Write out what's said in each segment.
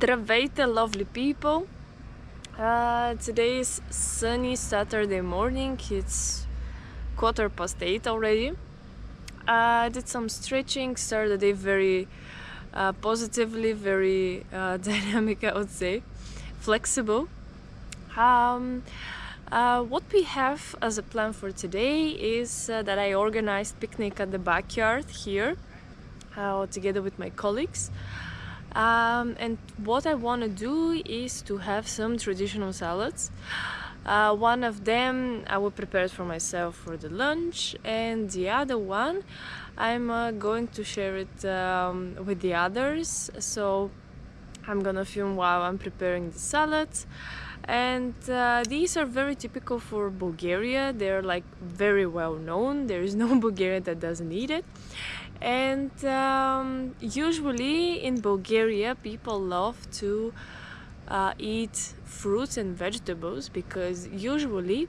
Здравейте, lovely people! Today is sunny Saturday morning. It's 8:15 already. I did some stretching, started the day very positively, very dynamic, I would say, flexible. What we have as a plan for today is that I organized picnic at the backyard here together with my colleagues. And what I want to do is to have some traditional salads. One of them I will prepare for myself for the lunch, and the other one I'm going to share it with the others. So I'm gonna film while I'm preparing the salads. And these are very typical for Bulgaria. They're like very well known. There is no Bulgarian that doesn't eat it. And usually in Bulgaria people love to eat fruits and vegetables because usually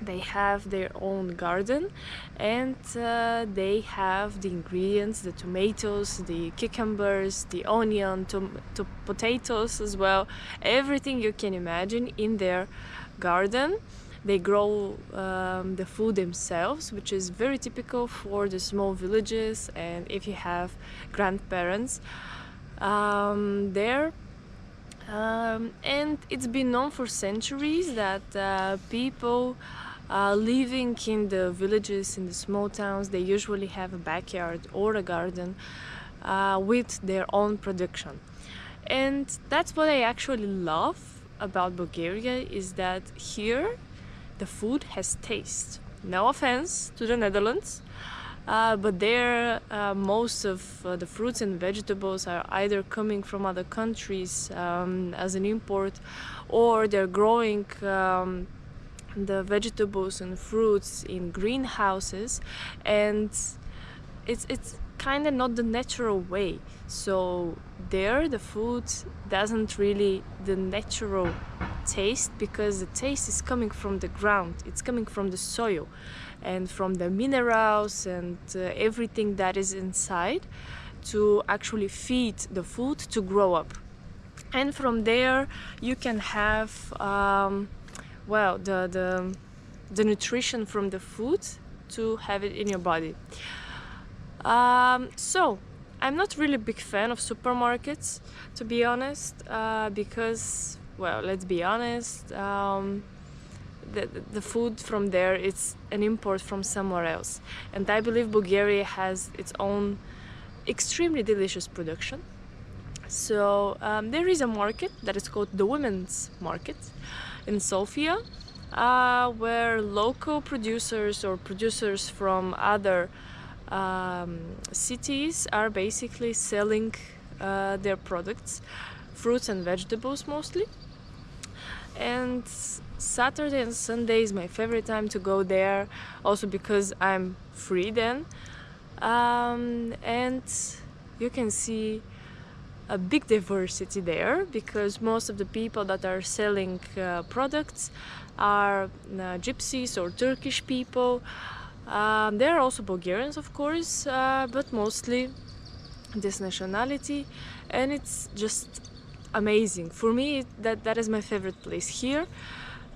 they have their own garden and they have the ingredients, the tomatoes, the cucumbers, the onion, to potatoes as well, everything you can imagine in their garden. They grow the food themselves, which is very typical for the small villages, and if you have grandparents there. And it's been known for centuries that people living in the villages, in the small towns, they usually have a backyard or a garden with their own production. And that's what I actually love about Bulgaria, is that here the food has taste. No offense to the Netherlands, but there most of the fruits and vegetables are either coming from other countries as an import, or they're growing the vegetables and fruits in greenhouses, and it's kind of not the natural way. So there the food doesn't really the natural taste, because the taste is coming from the ground, it's coming from the soil and from the minerals and everything that is inside to actually feed the food to grow up. And from there you can have well, the nutrition from the food to have it in your body. So I'm not really a big fan of supermarkets, to be honest, because, well, let's be honest, the food from there, it's an import from somewhere else. And I believe Bulgaria has its own extremely delicious production. So there is a market that is called the Women's Market in Sofia, where local producers or producers from other cities are basically selling their products, fruits and vegetables mostly. And Saturday and Sunday is my favorite time to go there, also because I'm free then. and you can see a big diversity there, because most of the people that are selling products are gypsies or Turkish people. There are also Bulgarians, of course, but mostly this nationality, and it's just amazing. For me, that is my favorite place here.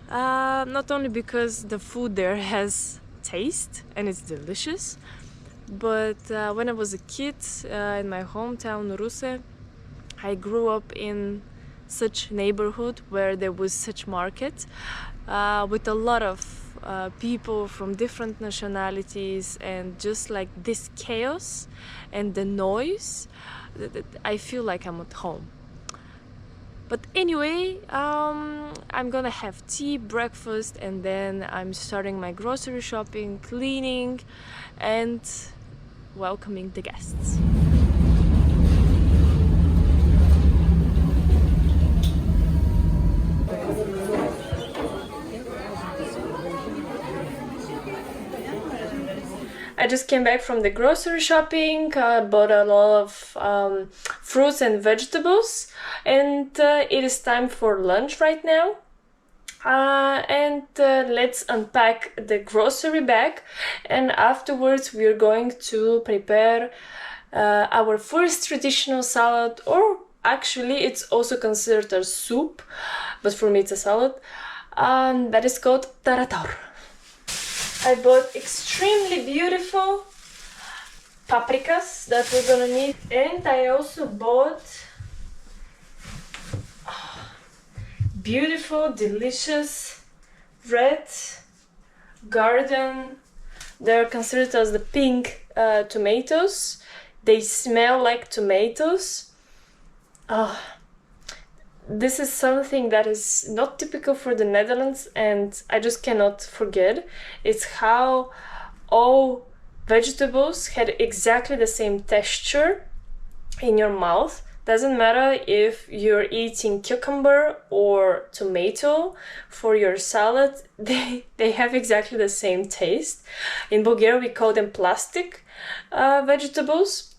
Not only because the food there has taste and it's delicious, but when I was a kid in my hometown, Ruse, I grew up in such neighborhood where there was such market with a lot of people from different nationalities, and just like this chaos and the noise, I feel like I'm at home. But anyway, I'm gonna have tea, breakfast, and then I'm starting my grocery shopping, cleaning, and welcoming the guests. I just came back from the grocery shopping, bought a lot of fruits and vegetables, and it is time for lunch right now. Let's unpack the grocery bag, and afterwards we're going to prepare our first traditional salad, or actually it's also considered a soup, but for me it's a salad, that is called Tarator. I bought extremely beautiful paprikas that we're gonna need, and I also bought beautiful, delicious red garden. They're considered as the pink tomatoes. They smell like tomatoes. This is something that is not typical for the Netherlands, and I just cannot forget. It's how all vegetables had exactly the same texture in your mouth. Doesn't matter if you're eating cucumber or tomato for your salad, they have exactly the same taste. In Bulgaria we call them plastic vegetables,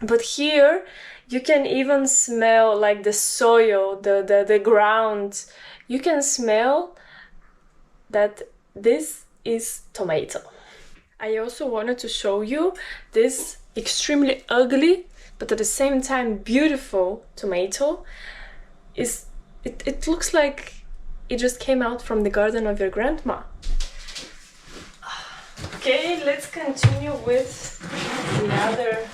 but here you can even smell like the soil, the ground. You can smell that this is tomato. I also wanted to show you this extremely ugly, but at the same time beautiful tomato. It looks like it just came out from the garden of your grandma. Okay, let's continue with the other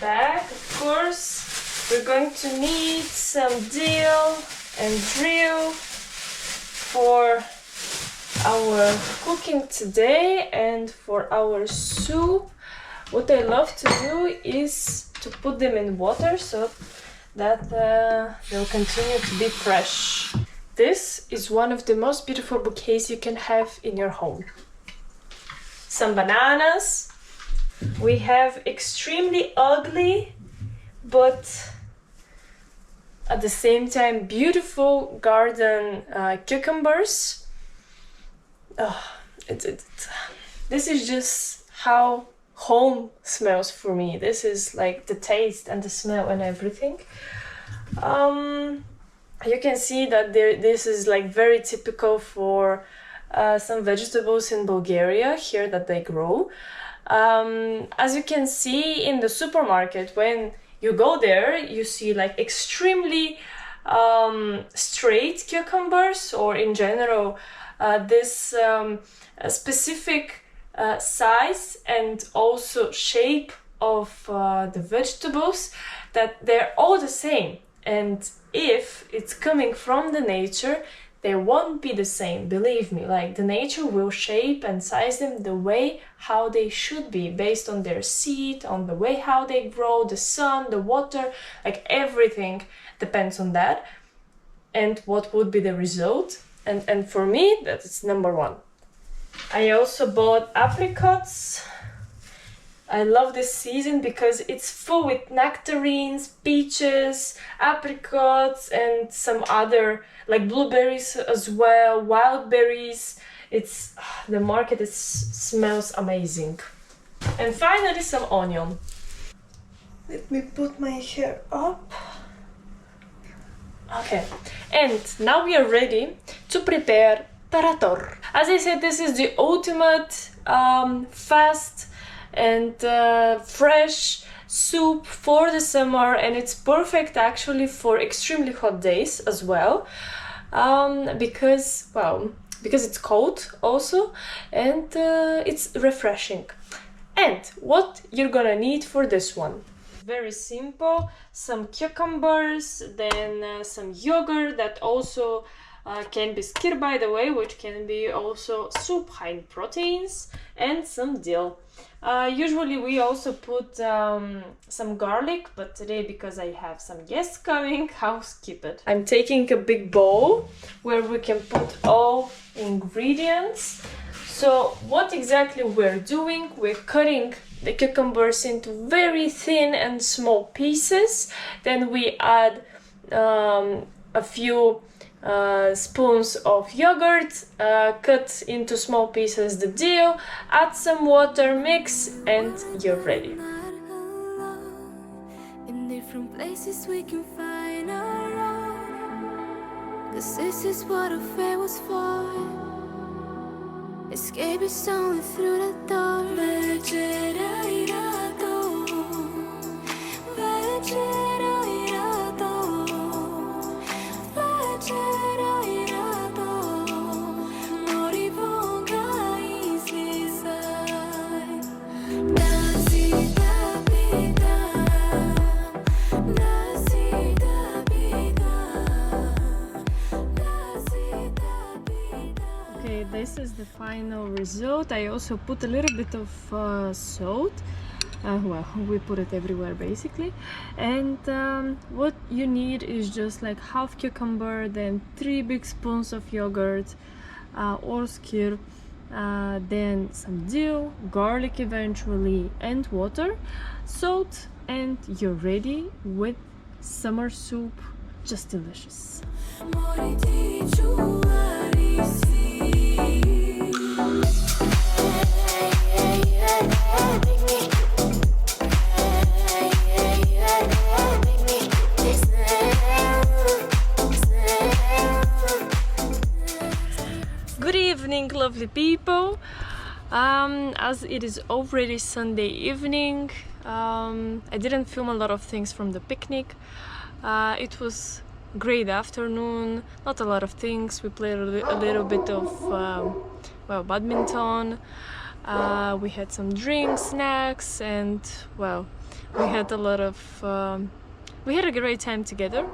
bag. Of course, we're going to need some dill and drill for our cooking today and for our soup. What I love to do is to put them in water so that they'll continue to be fresh. This is one of the most beautiful bouquets you can have in your home. Some bananas. We have extremely ugly, but at the same time beautiful garden cucumbers. This is just how home smells for me. This is like the taste and the smell and everything. You can see that this is like very typical for some vegetables in Bulgaria here that they grow. As you can see in the supermarket, when you go there, you see like extremely straight cucumbers, or in general this specific size and also shape of the vegetables, that they're all the same. And if it's coming from the nature, they won't be the same, believe me. Like, the nature will shape and size them the way how they should be, based on their seed, on the way how they grow, the sun, the water, like everything depends on that and what would be the result. And for me, that's number one. I also bought apricots. I love this season because it's full with nectarines, peaches, apricots, and some other, like blueberries as well, wild berries. The market smells amazing. And finally some onion. Let me put my hair up. Okay, and now we are ready to prepare Tarator. As I said, this is the ultimate fast and fresh soup for the summer, and it's perfect actually for extremely hot days as well, because it's cold also, and it's refreshing. And what you're gonna need for this one? Very simple, some cucumbers, then some yogurt that also can be skyr, by the way, which can be also soup high in proteins, and some dill. Usually we also put some garlic, but today, because I have some guests coming, I'll skip it. I'm taking a big bowl where we can put all ingredients. So what exactly we're doing, we're cutting the cucumbers into very thin and small pieces. Then we add a few spoons of yogurt, cut into small pieces the dill, add some water, mix, and you're ready. In different places we can find our own, 'cause this is what a fair was for. Escape is only through the door. This is the final result. I also put a little bit of salt. Well, we put it everywhere basically. And what you need is just like half cucumber, then 3 big spoons of yogurt or skyr, then some dill, garlic eventually, and water, salt, and you're ready with summer soup. Just delicious. Good evening, lovely people. As it is already Sunday evening, I didn't film a lot of things from the picnic. It was great afternoon, not a lot of things. We played a little bit of badminton. We had some drinks, snacks, and well, we had a lot of we had a great time together.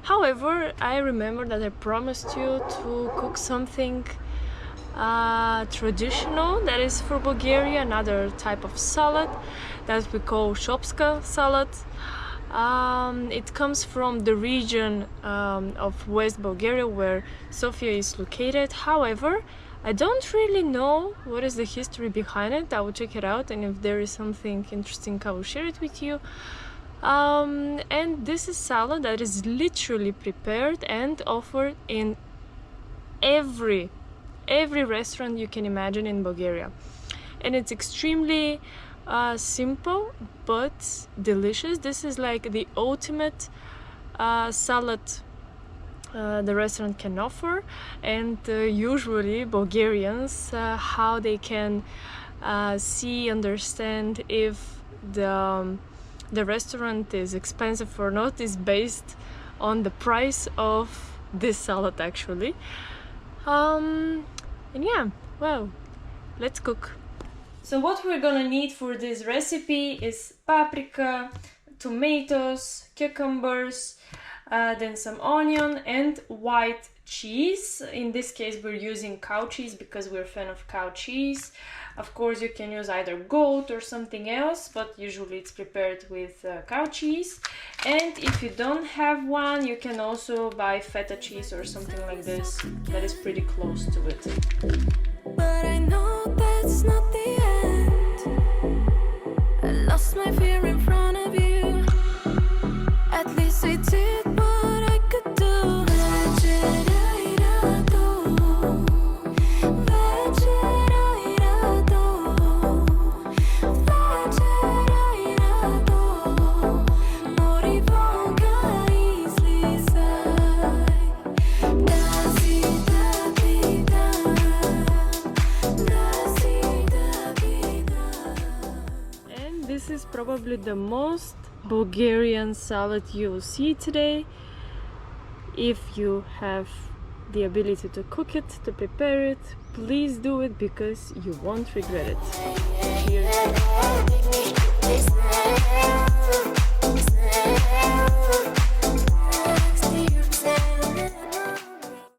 However, I remember that I promised you to cook something traditional that is for Bulgaria, another type of salad that we call Shopska salad. It comes from the region of West Bulgaria where Sofia is located. However, I don't really know what is the history behind it. I will check it out, and if there is something interesting, I will share it with you. And this is salad that is literally prepared and offered in every restaurant you can imagine in Bulgaria, and it's extremely simple but delicious. This is like the ultimate salad the restaurant can offer, and usually Bulgarians how they can understand if the restaurant is expensive or not is based on the price of this salad actually. And yeah, well, let's cook. So what we're gonna need for this recipe is paprika, tomatoes, cucumbers, then some onion and white cheese. In this case we're using cow cheese because we're a fan of cow cheese. Of course you can use either goat or something else, but usually it's prepared with cow cheese. And if you don't have one, you can also buy feta cheese or something like this that is pretty close to it. But I know that's not the end. I lost my fear in front of you. At least I did what I could do. probably the most Bulgarian salad you'll see today. If you have the ability to cook it, to prepare it, please do it because you won't regret it. Cheers.